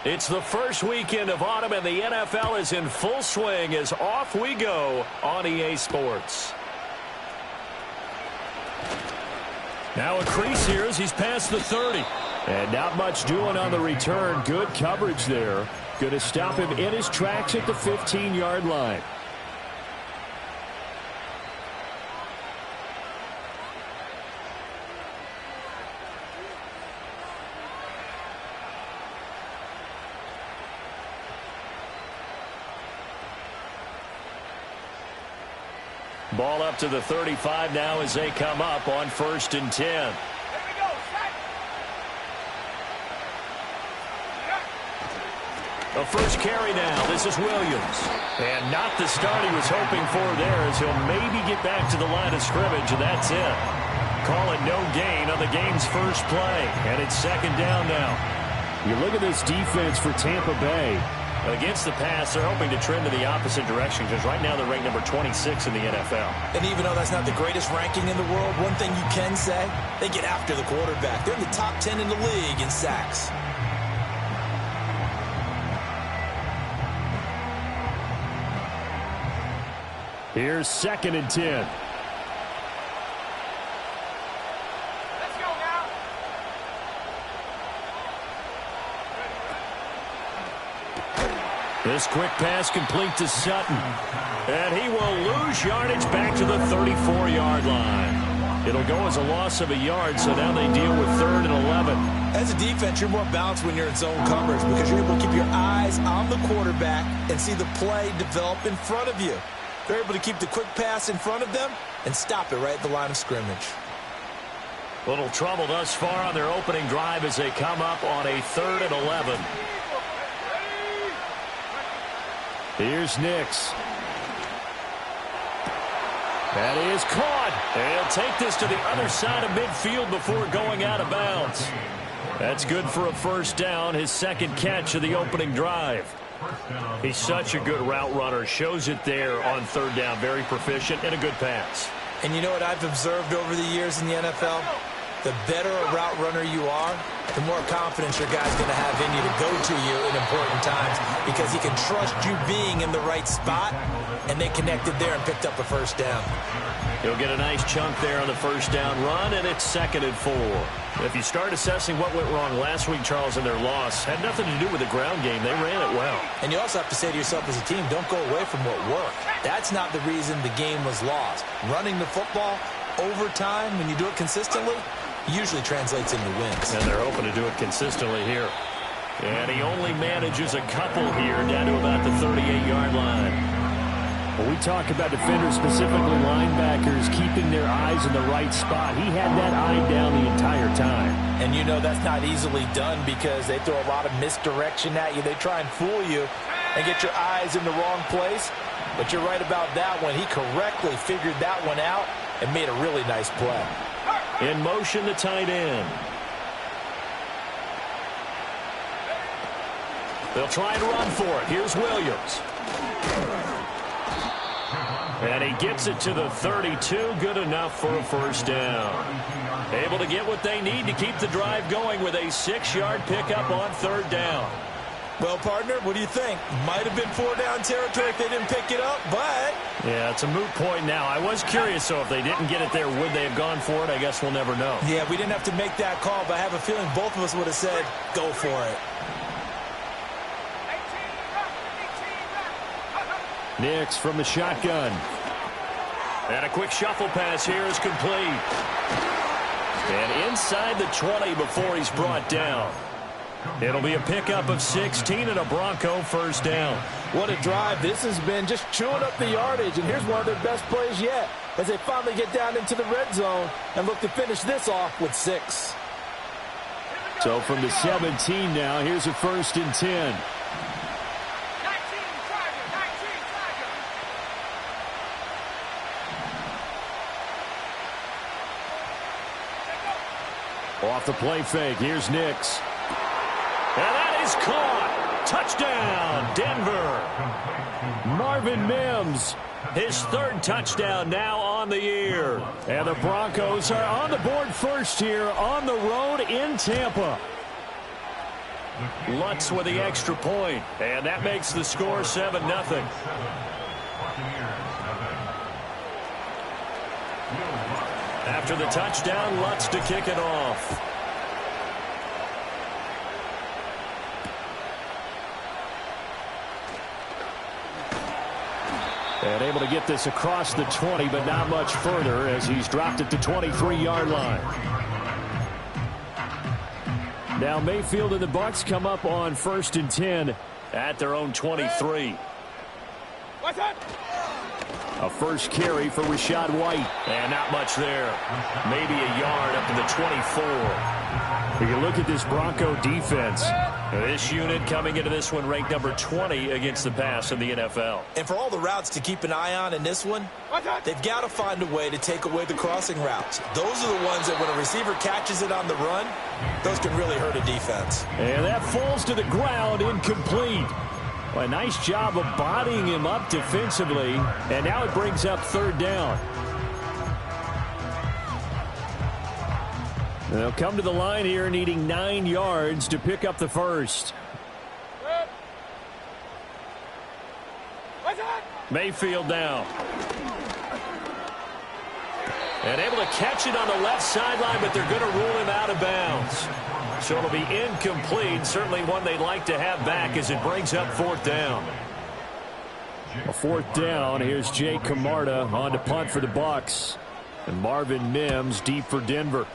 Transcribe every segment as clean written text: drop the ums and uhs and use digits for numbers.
It's the first weekend of autumn, and the NFL is in full swing as off we go on EA Sports. Now a crease here as he's past the 30. And not much doing on the return. Good coverage there. Going to stop him in his tracks at the 15-yard line. Ball up to the 35 now as they come up on 1st and 10. The first carry now. This is Williams. And not the start he was hoping for there as he'll maybe get back to the line of scrimmage, and that's it. Call it no gain on the game's first play. And it's 2nd down now. You look at this defense for Tampa Bay. Against the pass, they're hoping to trend in the opposite direction because right now they're ranked number 26 in the NFL. And even though that's not the greatest ranking in the world, one thing you can say, they get after the quarterback. They're in the top 10 in the league in sacks. Here's 2nd and 10. This quick pass complete to Sutton. And he will lose yardage back to the 34-yard line. It'll go as a loss of a yard, so now they deal with 3rd and 11. As a defense, you're more balanced when you're in zone coverage because you're able to keep your eyes on the quarterback and see the play develop in front of you. They're able to keep the quick pass in front of them and stop it right at the line of scrimmage. Little trouble thus far on their opening drive as they come up on a 3rd and 11. Here's Nix. That is caught. And he'll take this to the other side of midfield before going out of bounds. That's good for a 1st down, his 2nd catch of the opening drive. He's such a good route runner. Shows it there on 3rd down. Very proficient and a good pass. And you know what I've observed over the years in the NFL? The better a route runner you are, the more confidence your guy's going to have in you to go to you in important times because he can trust you being in the right spot, and they connected there and picked up a 1st down. He'll get a nice chunk there on the 1st down run, and it's 2nd and 4. If you start assessing what went wrong last week, Charles, in their loss, had nothing to do with the ground game. They ran it well. And you also have to say to yourself as a team, don't go away from what worked. That's not the reason the game was lost. Running the football over time, when you do it consistently, usually translates into wins. And they're hoping to do it consistently here. And he only manages a couple here down to about the 38-yard line. When we talk about defenders, specifically linebackers, keeping their eyes in the right spot, he had that eye down the entire time. And you know that's not easily done because they throw a lot of misdirection at you. They try and fool you and get your eyes in the wrong place. But you're right about that one. He correctly figured that one out and made a really nice play. In motion, the tight end. They'll try and run for it. Here's Williams. And he gets it to the 32. Good enough for a 1st down. Able to get what they need to keep the drive going with a 6-yard pickup on 3rd down. Well, partner, what do you think? Might have been 4-down territory if they didn't pick it up, but... Yeah, it's a moot point now. I was curious, so if they didn't get it there, would they have gone for it? I guess we'll never know. Yeah, we didn't have to make that call, but I have a feeling both of us would have said, go for it. Nix from the shotgun. And a quick shuffle pass here is complete. And inside the 20 before he's brought down. It'll be a pickup of 16 and a Bronco 1st down. What a drive. This has been just chewing up the yardage, and here's one of their best plays yet as they finally get down into the red zone and look to finish this off with 6. So from the 17 now, here's a 1st and 10. Off the play fake, here's Nix. And that is caught. Touchdown, Denver. Marvin Mims, his third touchdown now on the year. And the Broncos are on the board first here on the road in Tampa. Lutz with the extra point, and that makes the score 7-0. After the touchdown, Lutz to kick it off. And able to get this across the 20, but not much further as he's dropped it to 23-yard line. Now Mayfield and the Bucs come up on 1st and 10 at their own 23. What's that? A first carry for Rachaad White. And not much there. Maybe a yard up to the 24. You look at this Bronco defense. This unit coming into this one ranked number 20 against the pass in the NFL. And for all the routes to keep an eye on in this one, they've got to find a way to take away the crossing routes. Those are the ones that when a receiver catches it on the run, those can really hurt a defense. And that falls to the ground, incomplete. Well, a nice job of bodying him up defensively, and now it brings up 3rd down. They'll come to the line here needing 9 yards to pick up the first. Mayfield now. And able to catch it on the left sideline, but they're going to rule him out of bounds. So it'll be incomplete. Certainly one they'd like to have back as it brings up 4th down. A 4th down. Here's Jay Camarda on to punt for the Bucs. And Marvin Mims deep for Denver.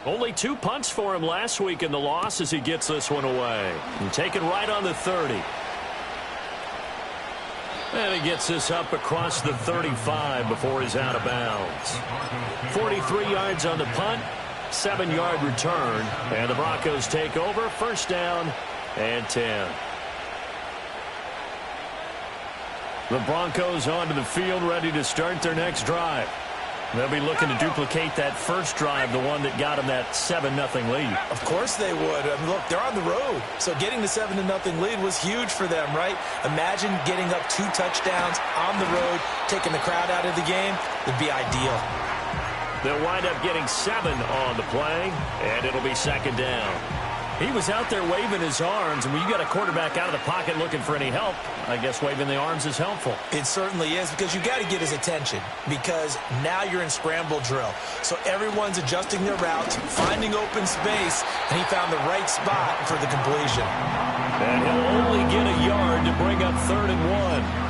Only 2 punts for him last week in the loss as he gets this one away. And taken right on the 30. And he gets this up across the 35 before he's out of bounds. 43 yards on the punt. 7-yard return, and the Broncos take over. 1st down and 10. The Broncos onto the field, ready to start their next drive. They'll be looking to duplicate that first drive, the one that got them that 7-0 lead. Of course they would. I mean, look, they're on the road, so getting the 7-0 lead was huge for them, right? Imagine getting up 2 touchdowns on the road, taking the crowd out of the game. Would be ideal. They'll wind up getting 7 on the play, and it'll be 2nd down. He was out there waving his arms, and when you got a quarterback out of the pocket looking for any help, I guess waving the arms is helpful. It certainly is, because you got to get his attention, because now you're in scramble drill. So everyone's adjusting their routes, finding open space, and he found the right spot for the completion. And he'll only get a yard to bring up 3rd and 1.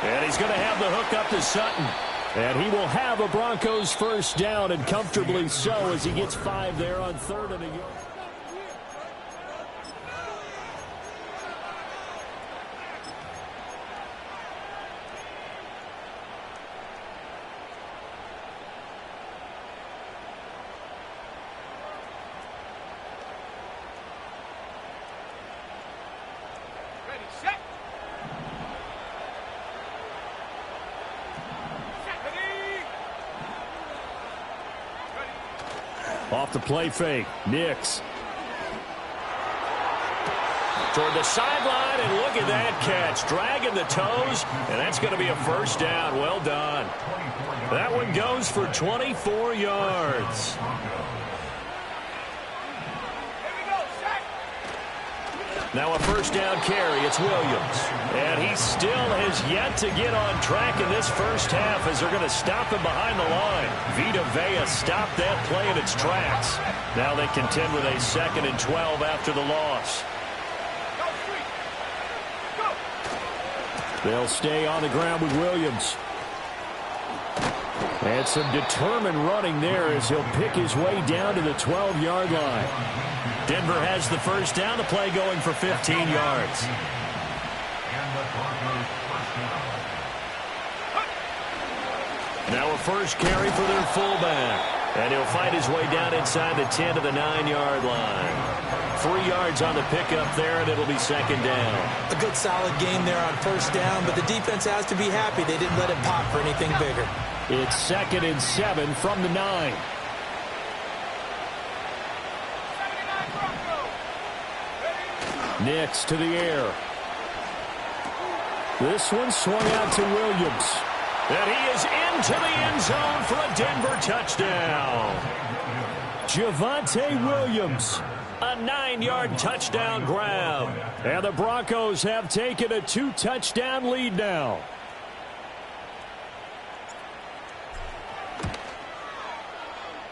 And he's going to have the hook up to Sutton. And he will have a Broncos 1st down, and comfortably so, as he gets 5 there on 3rd and a yard. Off the play fake, Nix. Toward the sideline, and look at that catch. Dragging the toes, and that's going to be a 1st down. Well done. That one goes for 24 yards. Now a 1st down carry. It's Williams. And he still has yet to get on track in this first half as they're going to stop him behind the line. Vita Vea stopped that play in its tracks. Now they contend with a 2nd and 12 after the loss. They'll stay on the ground with Williams. And some determined running there as he'll pick his way down to the 12-yard line. Denver has the 1st down, the play going for 15 yards. Now a first carry for their fullback. And he'll fight his way down inside the 10 to the 9-yard line. 3 yards on the pickup there, and it'll be second down. A good solid game there on first down, but the defense has to be happy they didn't let it pop for anything bigger. It's 2nd and 7 from the 9. Nix to the air. This one swung out to Williams. And he is into the end zone for a Denver touchdown. Javonte Williams, a 9-yard touchdown grab. And the Broncos have taken a 2-touchdown lead now.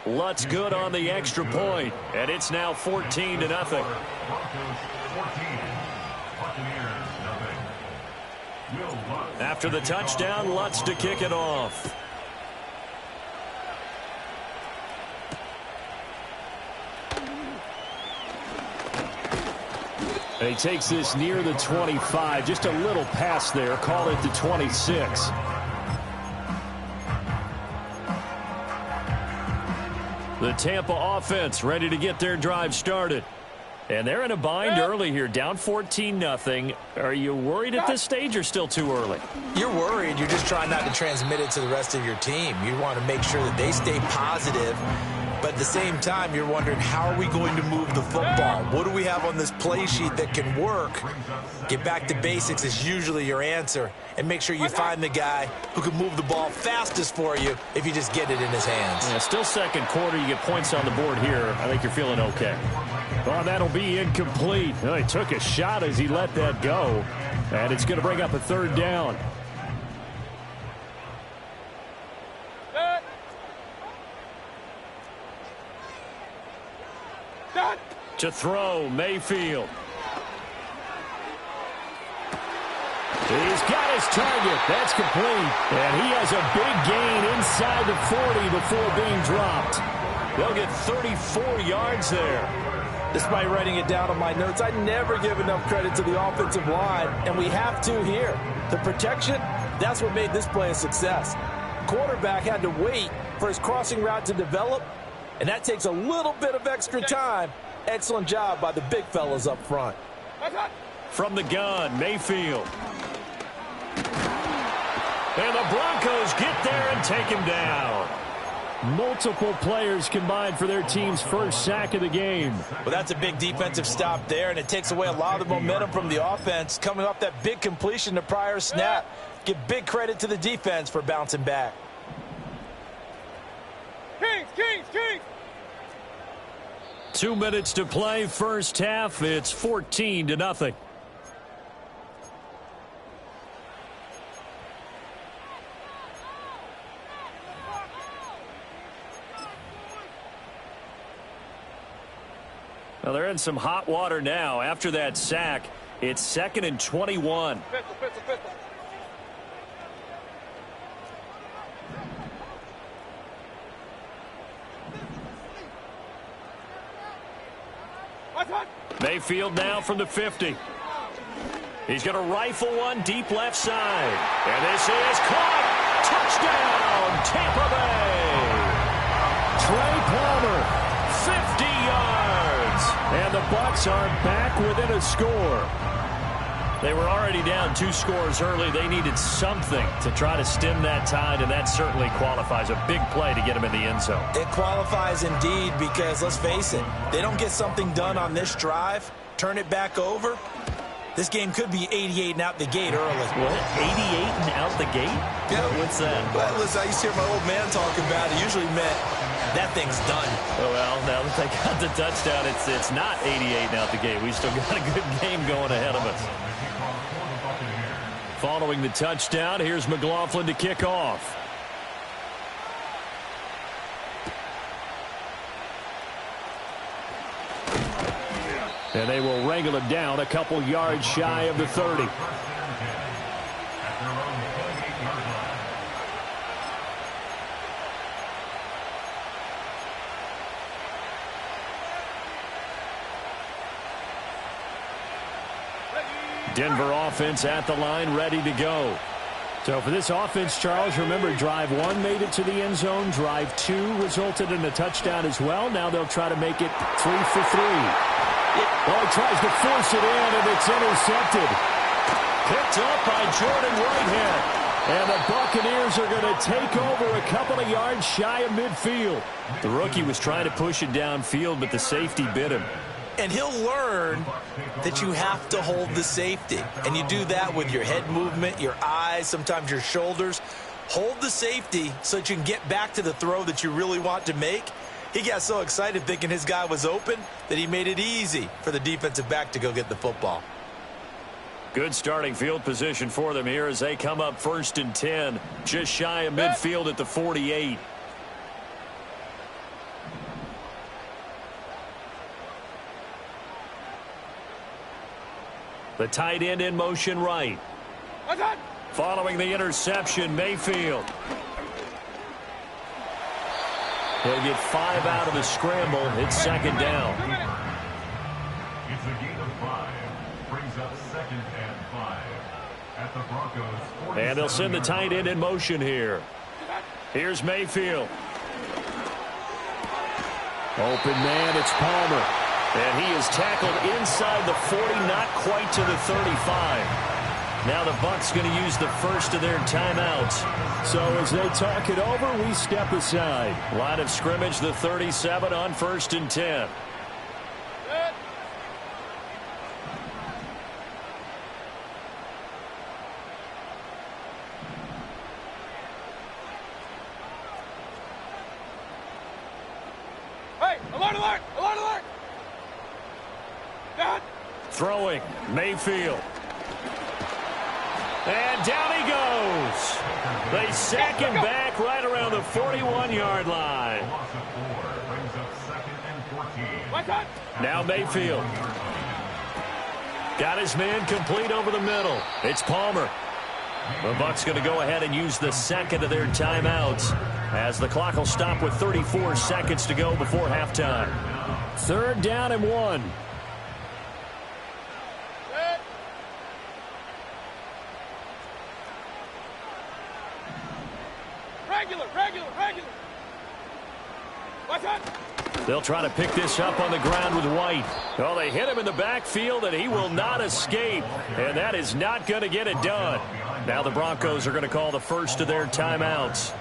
Lutz good on the extra point, and it's now 14-0. After the touchdown, Lutz to kick it off. And he takes this near the 25. Just a little pass there. Call it the 26. The Tampa offense ready to get their drive started. And they're in a bind early here, down 14-0. Are you worried at this stage or still too early? You're worried. You're just trying not to transmit it to the rest of your team. You want to make sure that they stay positive. But at the same time, you're wondering, how are we going to move the football? What do we have on this play sheet that can work? Get back to basics is usually your answer. And make sure you find the guy who can move the ball fastest for you if you just get it in his hands. Yeah, still second quarter. You get points on the board here. I think you're feeling okay. Oh, that'll be incomplete. Well, he took a shot as he let that go. And it's going to bring up a 3rd down. To throw, Mayfield. He's got his target. That's complete. And he has a big gain inside the 40 before being dropped. They'll get 34 yards there. Despite writing it down on my notes, I never give enough credit to the offensive line, and we have to here. The protection, that's what made this play a success. Quarterback had to wait for his crossing route to develop, and that takes a little bit of extra time. Excellent job by the big fellas up front. From the gun, Mayfield. And the Broncos get there and take him down. Multiple players combined for their team's first sack of the game. Well, that's a big defensive stop there, and it takes away a lot of the momentum from the offense coming off that big completion the prior snap. Give big credit to the defense for bouncing back. Kings! 2 minutes to play, first half. It's 14-0. Well, they're in some hot water now. After that sack, it's 2nd and 21. Pistol. Mayfield now from the 50. He's going to rifle one deep left side. And this is caught. Touchdown, Tampa Bay. Trey Palmer, 50 yards. And the Bucs are back within a score. They were already down 2 scores early. They needed something to try to stem that tide, and that certainly qualifies. A big play to get them in the end zone. It qualifies indeed because, let's face it, they don't get something done on this drive, turn it back over, this game could be 88 and out the gate early. What? 88 and out the gate? Yeah. What's that? Well, listen, I used to hear my old man talk about it. Usually meant that thing's done. Oh, well, now that they got the touchdown, it's not 88 and out the gate. We still got a good game going ahead of us. Following the touchdown, here's McLaughlin to kick off. And they will wrangle it down a couple yards shy of the 30. Denver offense at the line, ready to go. So for this offense, Charles, remember drive 1 made it to the end zone. Drive 2 resulted in a touchdown as well. Now they'll try to make it 3 for 3. Well, he tries to force it in, and it's intercepted. Picked up by Jordan Whitehead. And the Buccaneers are going to take over a couple of yards shy of midfield. The rookie was trying to push it downfield, but the safety bit him. And he'll learn that you have to hold the safety. And you do that with your head movement, your eyes, sometimes your shoulders. Hold the safety so that you can get back to the throw that you really want to make. He got so excited thinking his guy was open that he made it easy for the defensive back to go get the football. Good starting field position for them here as they come up 1st and 10, just shy of midfield at the 48. The tight end in motion right. Following the interception, Mayfield. He'll get 5 out of the scramble. It's 2nd down. It's a gain of 5. Brings up 2nd and 5 at the Broncos. And they'll send the tight end in motion here. Here's Mayfield. Open man, it's Palmer. And he is tackled inside the 40, not quite to the 35. Now the Bucs going to use the first of their timeouts. So as they talk it over, we step aside. Line of scrimmage, the 37 on 1st and 10. Hey, alert, alert, alert, alert. Dad. Throwing, Mayfield. And down he goes. They sack him back right around the 41-yard line. Now Mayfield. Got his man complete over the middle. It's Palmer. The Bucs going to go ahead and use the 2nd of their timeouts as the clock will stop with 34 seconds to go before halftime. 3rd down and 1. Regular. What's that? They'll try to pick this up on the ground with White. Oh, they hit him in the backfield, and he will not escape. And that is not going to get it done. Now the Broncos are going to call the first of their timeouts.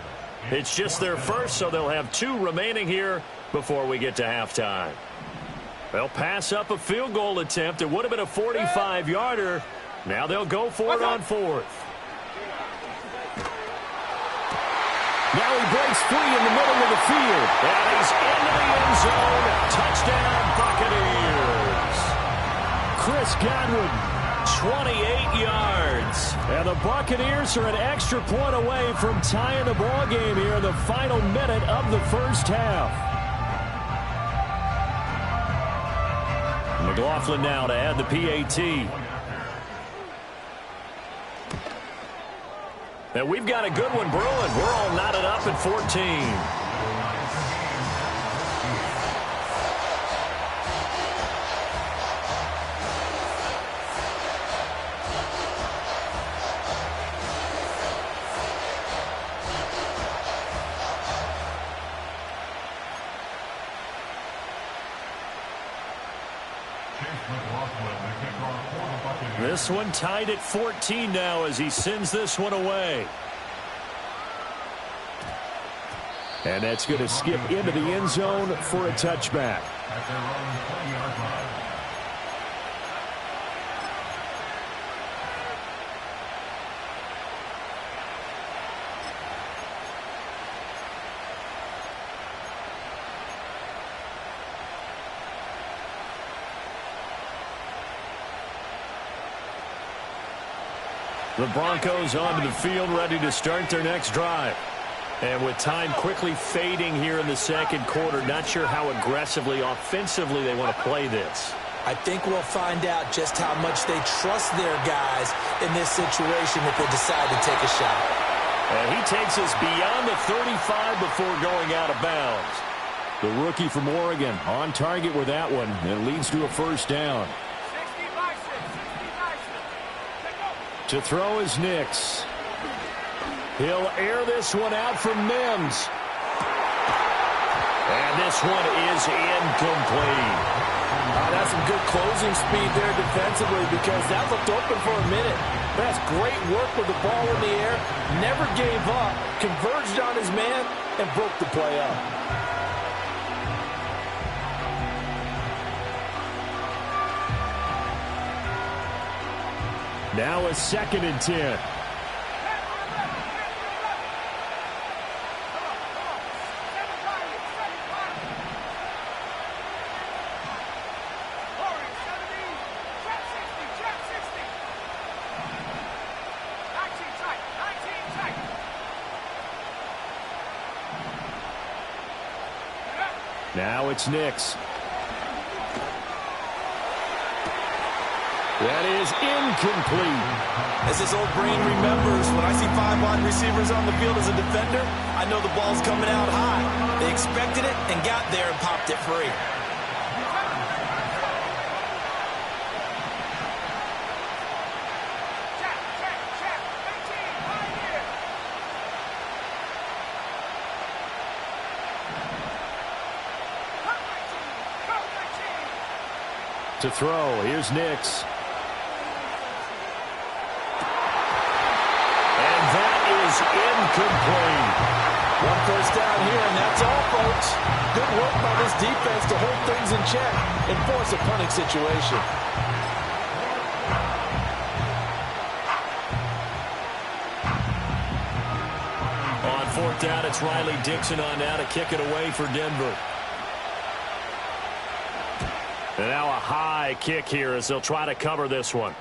It's just their first, so they'll have 2 remaining here before we get to halftime. They'll pass up a field goal attempt. It would have been a 45-yarder. Now they'll go for it on 4th. Now he breaks free in the middle of the field. And he's into the end zone. Touchdown, Buccaneers. Chris Godwin, 28 yards. And the Buccaneers are an extra point away from tying the ball game here in the final minute of the first half. McLaughlin now to add the PAT. And we've got a good one brewing. We're all knotted up at 14. This one tied at 14 now as he sends this one away. And that's going to skip into the end zone for a touchback. The Broncos onto the field, ready to start their next drive. And with time quickly fading here in the second quarter, not sure how aggressively, offensively they want to play this. I think we'll find out just how much they trust their guys in this situation if they decide to take a shot. And he takes us beyond the 35 before going out of bounds. The rookie from Oregon on target with that one. It leads to a first down. To throw is Nix. He'll air this one out for Mims. And this one is incomplete. That's some good closing speed there defensively because that looked open for a minute. That's great work with the ball in the air. Never gave up, converged on his man, and broke the play up. Now a 2nd and 10. Now it's Nix. That is incomplete. As his old brain remembers, when I see 5 wide receivers on the field as a defender, I know the ball's coming out high. They expected it and got there and popped it free. To throw, here's Nix. And that is incomplete. 1 first down here, and that's all, folks. Good work by this defense to hold things in check and force a punting situation. On 4th down, it's Riley Dixon on now to kick it away for Denver. And now a high kick here as they'll try to cover this one.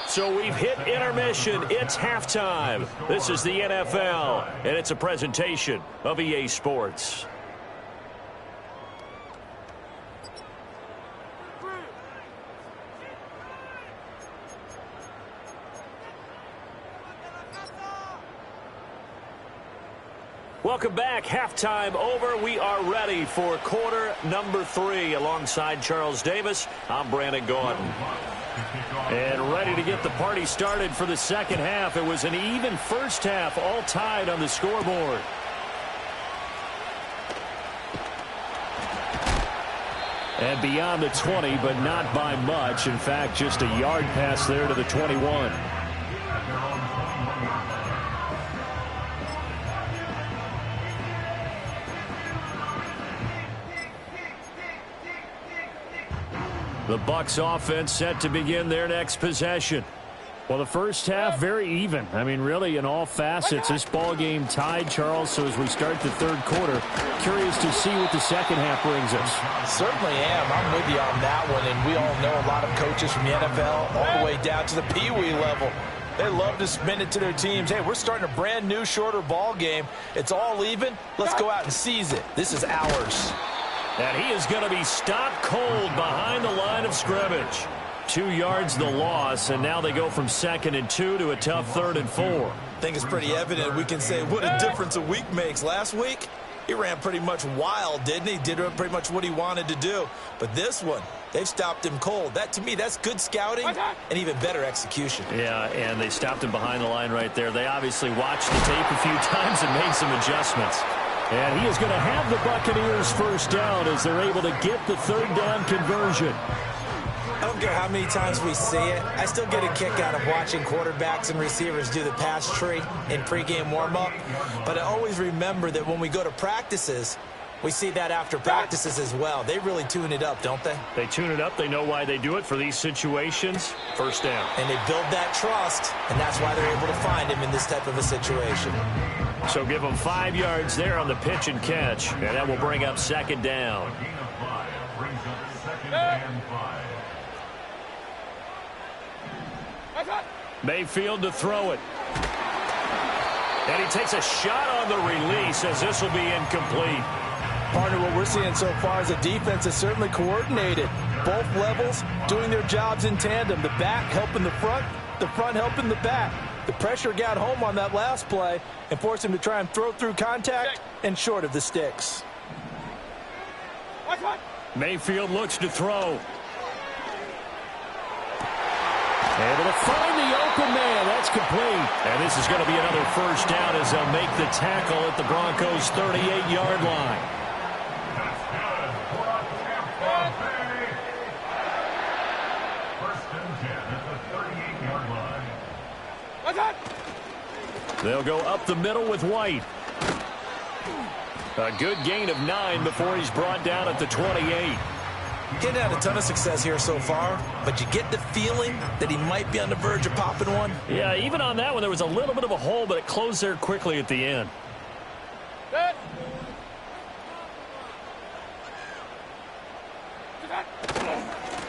So we've hit intermission. It's halftime. This is the NFL, and it's a presentation of EA Sports. Welcome back. Halftime over. We are ready for quarter number 3. Alongside Charles Davis, I'm Brandon Gordon. And ready to get the party started for the second half. It was an even first half, all tied on the scoreboard. And beyond the 20, but not by much. In fact, just a yard pass there to the 21. The Bucs offense set to begin their next possession. Well, the first half, very even. I mean, really, in all facets, this ball game tied, Charles. So as we start the third quarter, curious to see what the second half brings us. Certainly am. I'm with you on that one. And we all know a lot of coaches from the NFL all the way down to the Pee-wee level. They love to spin it to their teams. Hey, we're starting a brand new, shorter ball game. It's all even. Let's go out and seize it. This is ours. And he is going to be stopped cold behind the line of scrimmage. 2 yards the loss, and now they go from 2nd and 2 to a tough 3rd and 4. I think it's pretty evident. We can say what a difference a week makes. Last week, he ran pretty much wild, didn't he? Did pretty much what he wanted to do. But this one, they've stopped him cold. That, to me, that's good scouting and even better execution. Yeah, and they stopped him behind the line right there. They obviously watched the tape a few times and made some adjustments. And he is going to have the Buccaneers first down as they're able to get the 3rd down conversion. I don't care how many times we see it. I still get a kick out of watching quarterbacks and receivers do the pass tree in pregame warm-up. But I always remember that when we go to practices, we see that after practices as well. They really tune it up, don't they? They tune it up. They know why they do it for these situations. First down. And they build that trust, and that's why they're able to find him in this type of a situation. So give them 5 yards there on the pitch and catch, and that will bring up 2nd down. Mayfield to throw it. And he takes a shot on the release as this will be incomplete. Partner, what we're seeing so far is a defense is certainly coordinated. Both levels doing their jobs in tandem. The back helping the front helping the back. The pressure got home on that last play and forced him to try and throw through contact and short of the sticks. Mayfield looks to throw. Able to find the open man. That's complete. And this is going to be another first down as they'll make the tackle at the Broncos' 38-yard line. That's good for a Tampa Bay. First and 10 at the 38-yard line. What's that? They'll go up the middle with White. A good gain of 9 before he's brought down at the 28. Getting had a ton of success here so far, but you get the feeling that he might be on the verge of popping one. Yeah, even on that one, there was a little bit of a hole, but it closed there quickly at the end. Good.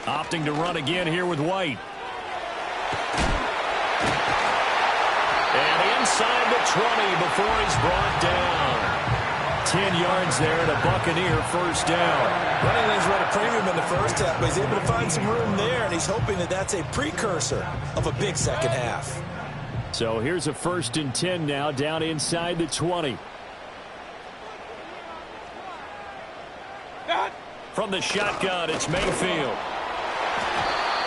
Opting to run again here with White. And inside the 20 before he's brought down. 10 yards there and a Buccaneer first down. Running lanes were at a premium in the first half, but he's able to find some room there, and he's hoping that that's a precursor of a big second half. So here's a 1st and 10 now, down inside the 20. From the shotgun, it's Mayfield.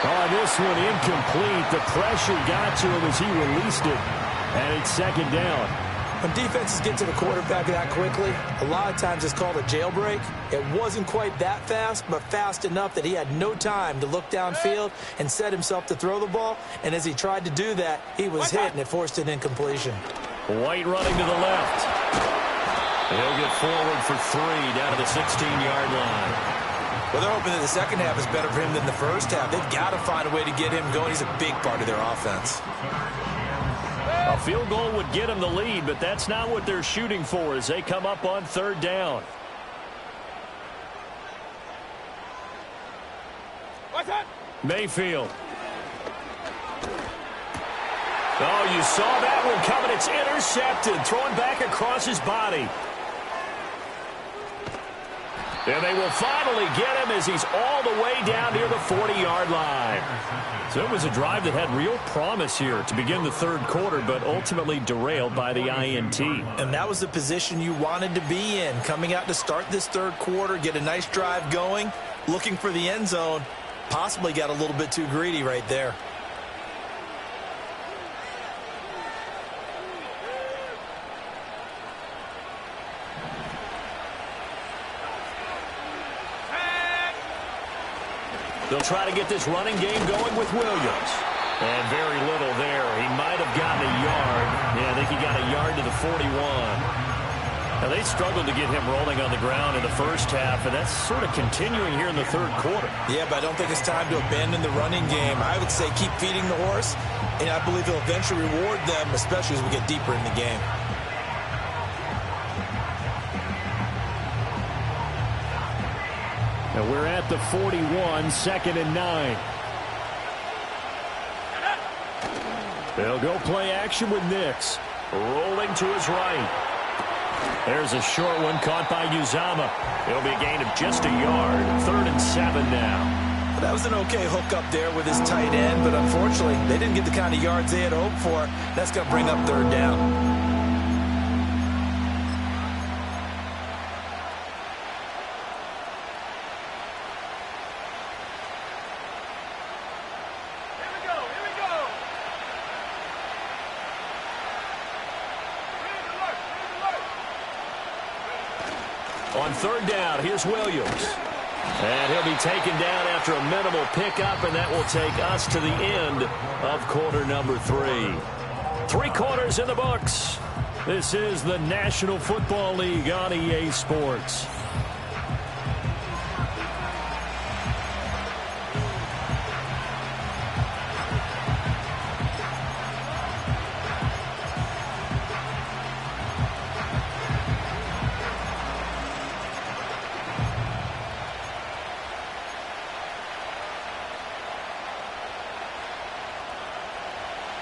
On this one, incomplete. The pressure got to him as he released it, and it's 2nd down. When defenses get to the quarterback that quickly, a lot of times it's called a jailbreak. It wasn't quite that fast, but fast enough that he had no time to look downfield and set himself to throw the ball. And as he tried to do that, he was hit, and it forced an incompletion. White running to the left. He'll get forward for 3 down to the 16-yard line. Well, they're hoping that the second half is better for him than the first half. They've got to find a way to get him going. He's a big part of their offense. A field goal would get him the lead, but that's not what they're shooting for as they come up on 3rd down. What's that? Mayfield. Oh, you saw that one coming. It's intercepted. Thrown back across his body. And they will finally get him as he's all the way down near the 40-yard line. So it was a drive that had real promise here to begin the 3rd quarter, but ultimately derailed by the INT. And that was the position you wanted to be in, coming out to start this 3rd quarter, get a nice drive going, looking for the end zone. Possibly got a little bit too greedy right there. They'll try to get this running game going with Williams. And very little there. He might have gotten a yard. Yeah, I think he got a yard to the 41. Now, they struggled to get him rolling on the ground in the first half, and that's sort of continuing here in the 3rd quarter. Yeah, but I don't think it's time to abandon the running game. I would say keep feeding the horse, and I believe he'll eventually reward them, especially as we get deeper in the game. Now we're at the 41, 2nd and 9. They'll go play action with Nix. Rolling to his right. There's a short one caught by Uzama. It'll be a gain of just a yard. 3rd and 7 now. That was an okay hook up there with his tight end, but unfortunately, they didn't get the kind of yards they had hoped for. That's going to bring up 3rd down. On 3rd down, here's Williams. And he'll be taken down after a minimal pickup, and that will take us to the end of quarter number 3. 3 quarters in the books. This is the National Football League on EA Sports.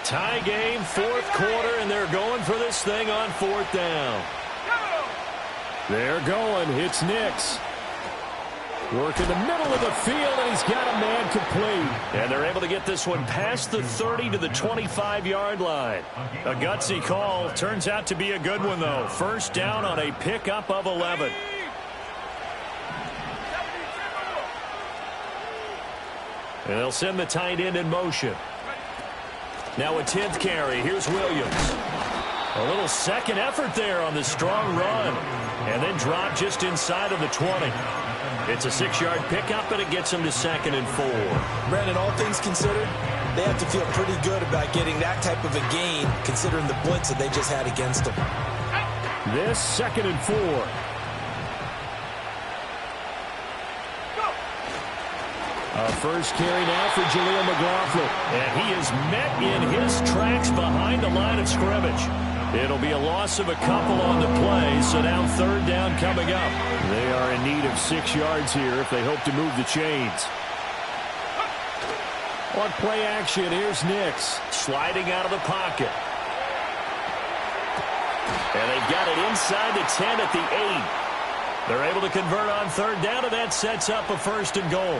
Tie game, 4th quarter, and they're going for this thing on 4th down. They're going. It's Nix. Work in the middle of the field, and he's got a man complete. And they're able to get this one past the 30 to the 25-yard line. A gutsy call. Turns out to be a good one, though. 1st down on a pickup of 11. And they'll send the tight end in motion. Now a 10th carry. Here's Williams. A little second effort there on the strong run. And then drop just inside of the 20. It's a 6-yard pickup, and it gets him to 2nd and 4. Brandon, all things considered, they have to feel pretty good about getting that type of a gain, considering the blitz that they just had against them. This 2nd and 4. A first carry now for Jaleel McLaughlin. And he is met in his tracks behind the line of scrimmage. It'll be a loss of a couple on the play, so now 3rd down coming up. They are in need of 6 yards here if they hope to move the chains. On play action, here's Nix sliding out of the pocket. And they've got it inside the 10 at the 8. They're able to convert on 3rd down, and that sets up a 1st and goal.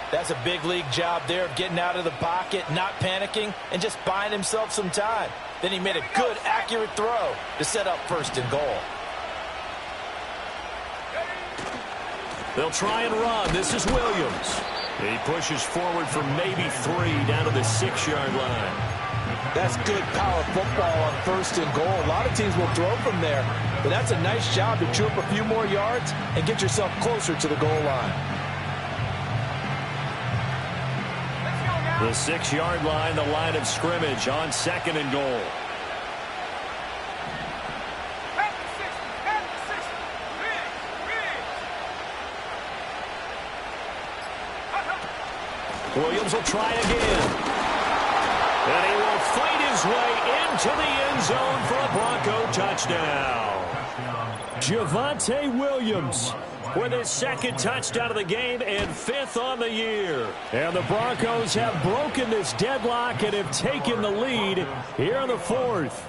That's a big league job there of getting out of the pocket, not panicking, and just buying himself some time. Then he made a good, accurate throw to set up 1st and goal. They'll try and run. This is Williams. He pushes forward for maybe 3 down to the 6-yard line. That's good power football on 1st and goal. A lot of teams will throw from there, but that's a nice job to chew up a few more yards and get yourself closer to the goal line. The 6-yard line, the line of scrimmage on 2nd and goal. Williams will try again. And he will fight his way into the end zone for a Bronco touchdown. Javonte Williams with his 2nd touchdown of the game and 5th on the year. And the Broncos have broken this deadlock and have taken the lead here in the 4th.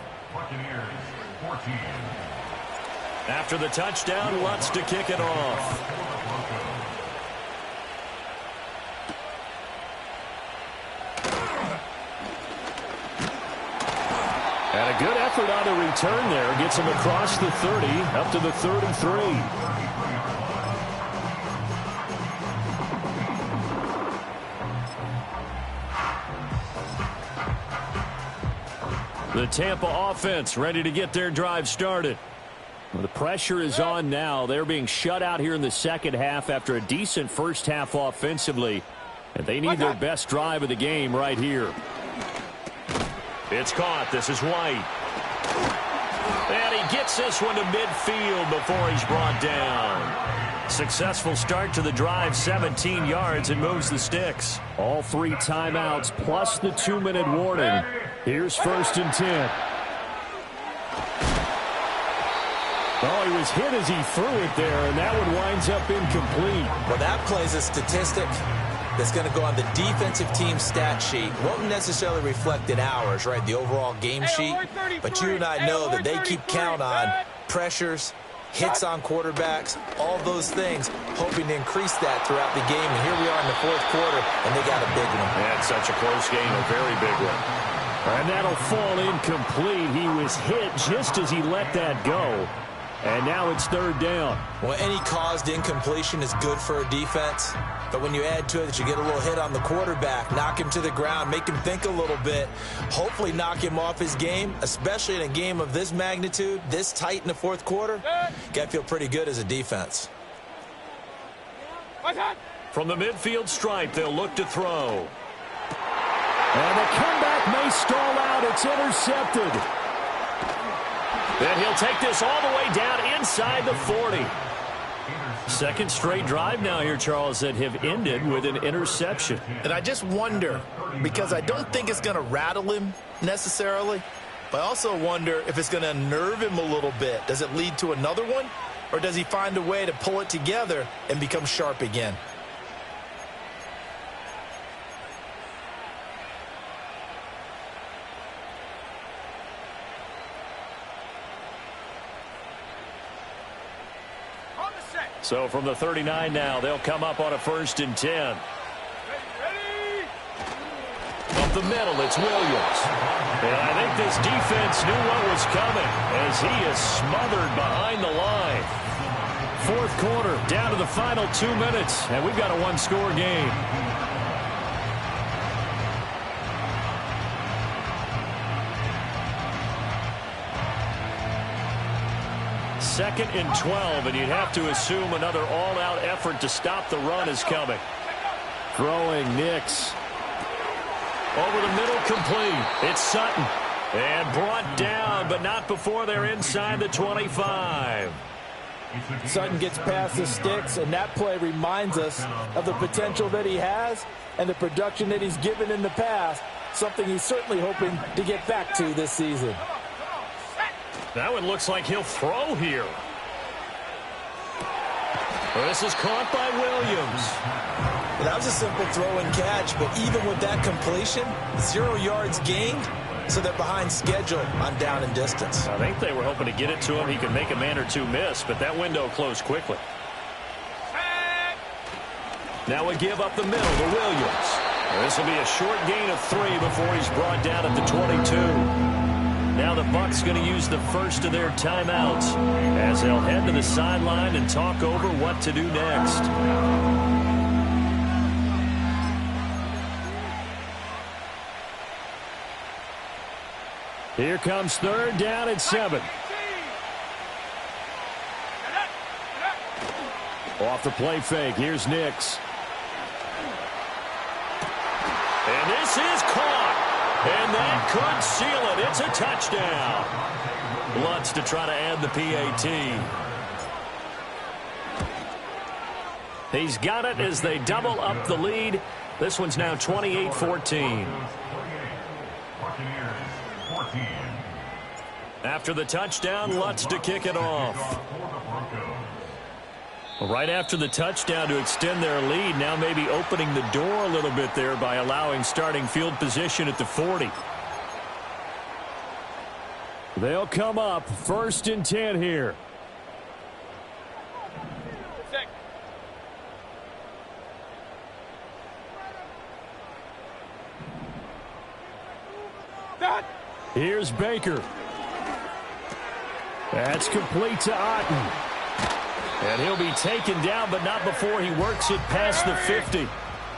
After the touchdown, Lutz to kick it off. And a good effort on the return there. Gets him across the 30, up to the 33. The Tampa offense ready to get their drive started. Well, the pressure is on now. They're being shut out here in the 2nd half after a decent first half offensively. And they need their best drive of the game right here. It's caught. This is White. And he gets this one to midfield before he's brought down. Successful start to the drive, 17 yards, and moves the sticks. All 3 timeouts plus the 2-minute warning. Here's 1st and 10. Oh, he was hit as he threw it there, and that one winds up incomplete. Well, that plays a statistic that's going to go on the defensive team stat sheet. Won't necessarily reflect in ours, right, the overall game sheet. But you and I know that they keep count on pressures, hits on quarterbacks, all those things, hoping to increase that throughout the game. And here we are in the 4th quarter, and they got a big one. And such a close game, a very big one. And that'll fall incomplete. He was hit just as he let that go. And now it's 3rd down. Well, any caused incompletion is good for a defense. But when you add to it that you get a little hit on the quarterback, knock him to the ground, make him think a little bit, hopefully knock him off his game, especially in a game of this magnitude, this tight in the 4th quarter, got to feel pretty good as a defense. From the midfield stripe, they'll look to throw. And the comeback may stall out. It's intercepted. Then he'll take this all the way down inside the 40. 2nd straight drive now here, Charles, that have ended with an interception. And I just wonder, because I don't think it's going to rattle him necessarily, but I also wonder if it's going to unnerve him a little bit. Does it lead to another one, or does he find a way to pull it together and become sharp again? So from the 39 now, they'll come up on a 1st and 10. Up the middle, it's Williams. And I think this defense knew what was coming as he is smothered behind the line. 4th quarter, down to the final 2 minutes, and we've got a 1-score game. 2nd and 12, and you'd have to assume another all-out effort to stop the run is coming. Throwing Nix. Over the middle, complete. It's Sutton. And brought down, but not before they're inside the 25. Sutton gets past the sticks, and that play reminds us of the potential that he has and the production that he's given in the past, something he's certainly hoping to get back to this season. That one looks like he'll throw here. This is caught by Williams. That was a simple throw and catch, but even with that completion, 0 yards gained, so they're behind schedule on down and distance. I think they were hoping to get it to him. He could make a man or two miss, but that window closed quickly. Now we give up the middle to Williams. This will be a short gain of 3 before he's brought down at the 22. Now the Bucs going to use the first of their timeouts as they'll head to the sideline and talk over what to do next. Here comes 3rd down and 7. Off the play fake. Here's Nix. And this is caught. And that could seal it. It's a touchdown. Lutz to try to add the PAT. He's got it as they double up the lead. This one's now 28-14. After the touchdown, Lutz to kick it off. Right after the touchdown to extend their lead, now maybe opening the door a little bit there by allowing starting field position at the 40. They'll come up 1st and 10 here. Here's Baker. That's complete to Otten. And he'll be taken down, but not before he works it past the 50.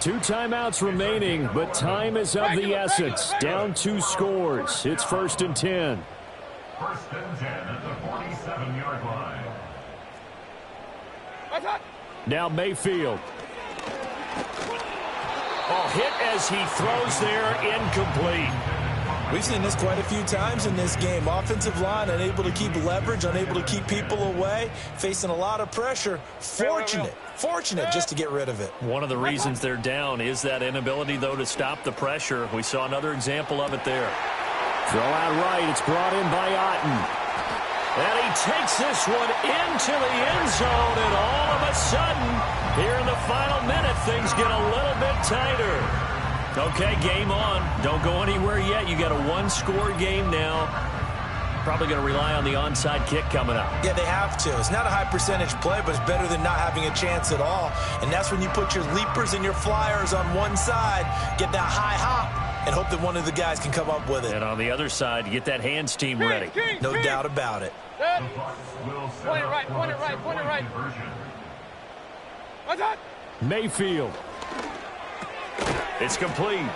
2 timeouts remaining, but time is of the essence. Down 2 scores. It's 1st and 10. 1st and 10 at the 47-yard line. Now Mayfield. Hit as he throws there, incomplete. We've seen this quite a few times in this game. Offensive line unable to keep leverage, unable to keep people away, facing a lot of pressure. Fortunate just to get rid of it. One of the reasons they're down is that inability, though, to stop the pressure. We saw another example of it there. Throw out right. It's brought in by Otten. And he takes this one into the end zone, and all of a sudden, here in the final minute, things get a little bit tighter. Okay, game on. Don't go anywhere yet. You got a 1-score game now. Probably going to rely on the onside kick coming up. Yeah, they have to. It's not a high percentage play, but it's better than not having a chance at all. And that's when you put your leapers and your flyers on one side, get that high hop, and hope that one of the guys can come up with it. And on the other side, you get that hands team ready. No doubt about it. Point it right. What's that? Mayfield. It's complete.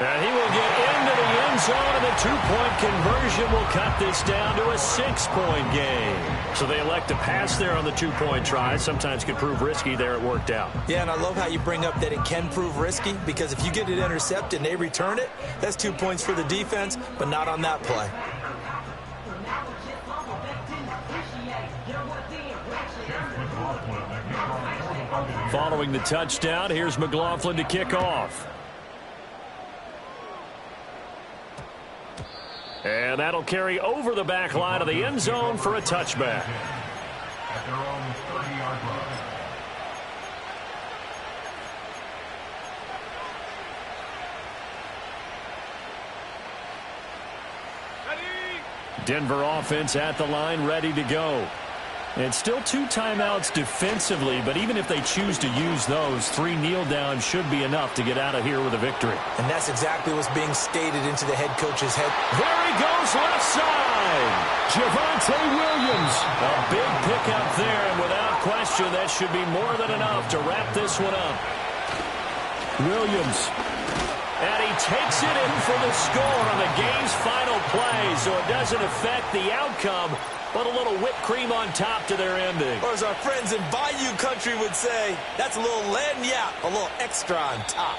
And he will get into the end zone, and the 2-point conversion will cut this down to a 6-point game. So they elect to pass there on the 2-point try. Sometimes can prove risky. There it worked out. Yeah, and I love how you bring up that it can prove risky, because if you get it intercepted and they return it, that's 2 points for the defense, but not on that play. Following the touchdown, here's McLaughlin to kick off. And that'll carry over the back line of the end zone for a touchback. At their own 30-yard line. Denver offense at the line, ready to go. And still 2 timeouts defensively, but even if they choose to use those, 3 kneel downs should be enough to get out of here with a victory. And that's exactly what's being stated into the head coach's head. There he goes, left side. Javonte Williams. A big pickup there, and without question, that should be more than enough to wrap this one up. Williams. And he takes it in for the score on the game's final play, so it doesn't affect the outcome, but a little whipped cream on top to their ending. Or as our friends in Bayou Country would say, that's a little lagniappe, a little extra on top.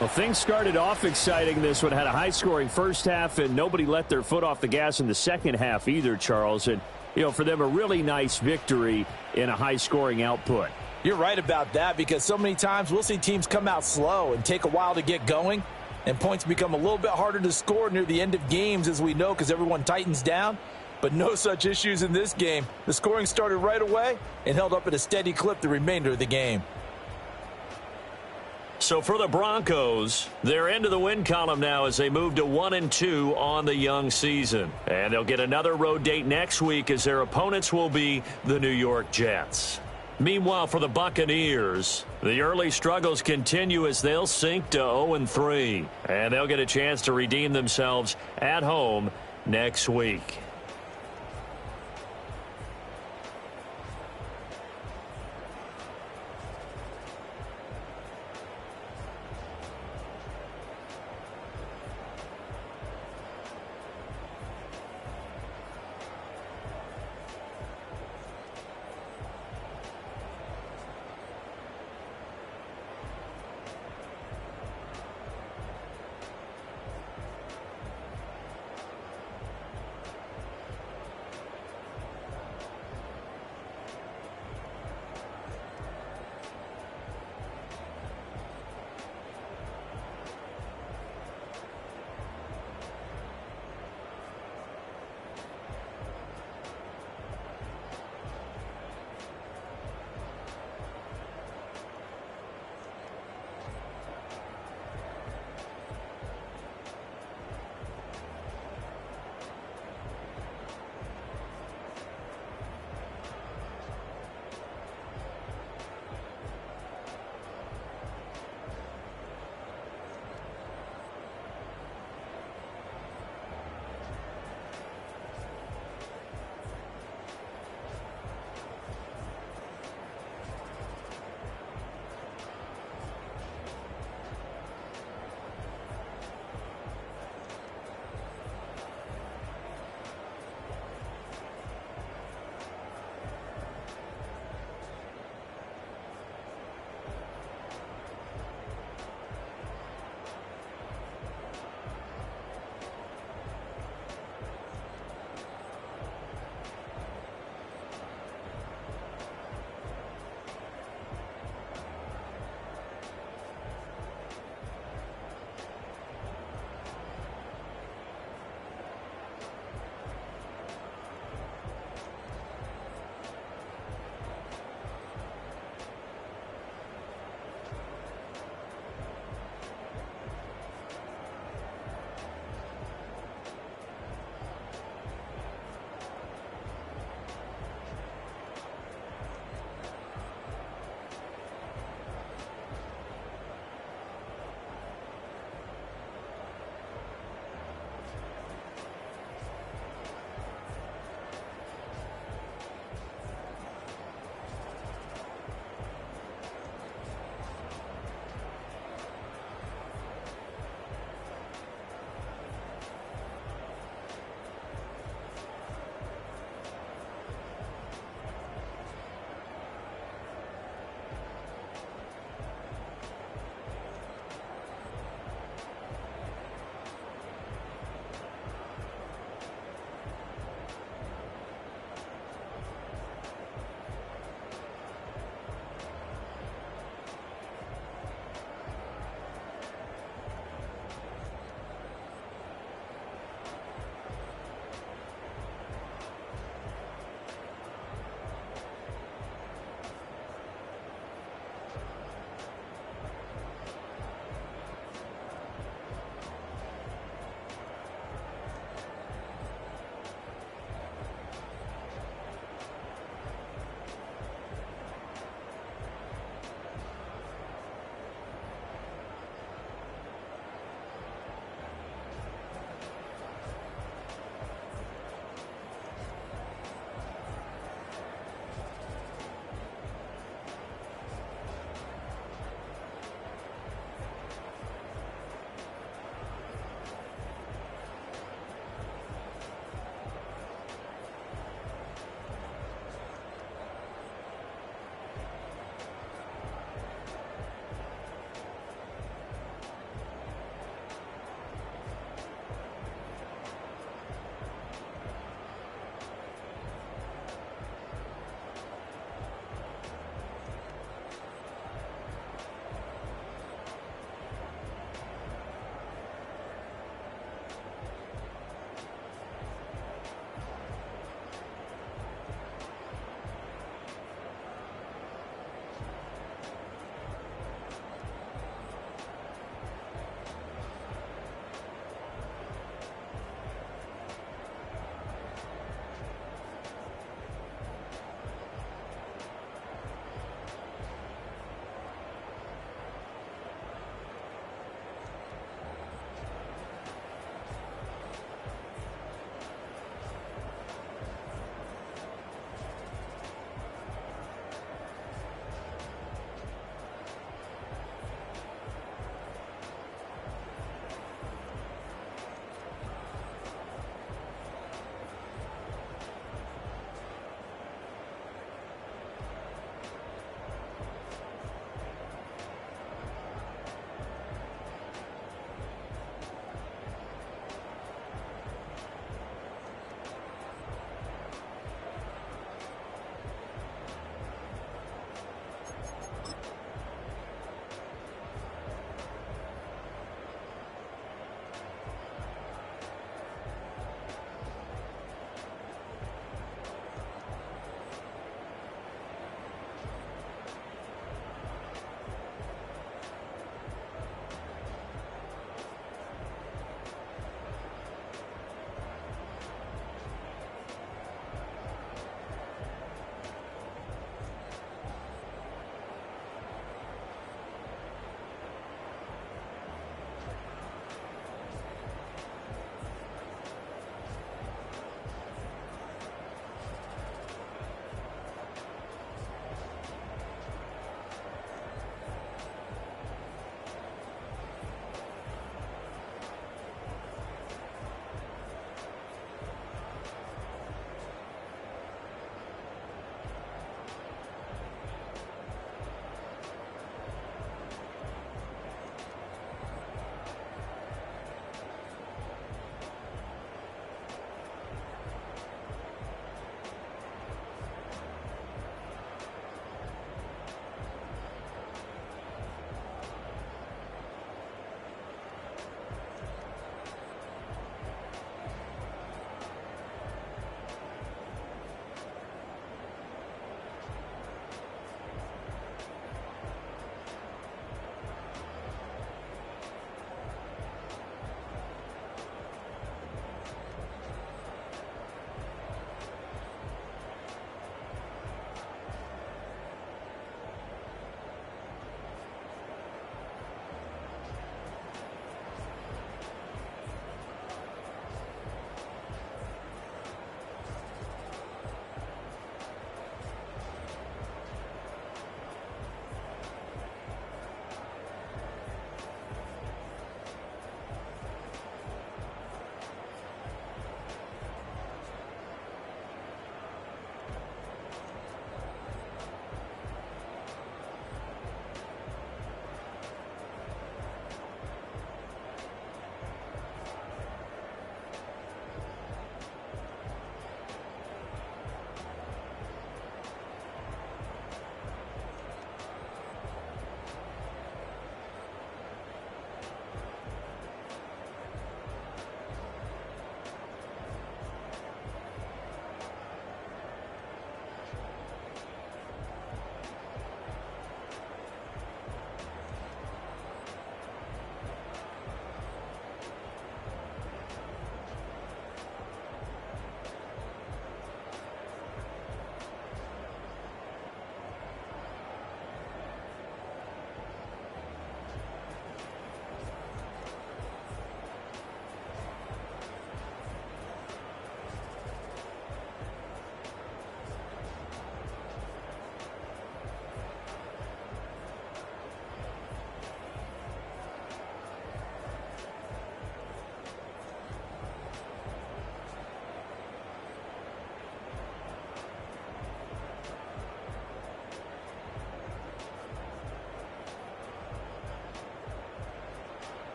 Well, things started off exciting. This one had a high-scoring first half, and nobody let their foot off the gas in the second half either, Charles. And, you know, for them, a really nice victory in a high-scoring output. You're right about that, because so many times we'll see teams come out slow and take a while to get going, and points become a little bit harder to score near the end of games, as we know, because everyone tightens down. But no such issues in this game. The scoring started right away and held up at a steady clip the remainder of the game. So for the Broncos, they're into the win column now as they move to 1-2 on the young season. And they'll get another road date next week as their opponents will be the New York Jets. Meanwhile, for the Buccaneers, the early struggles continue as they'll sink to 0-3. And they'll get a chance to redeem themselves at home next week.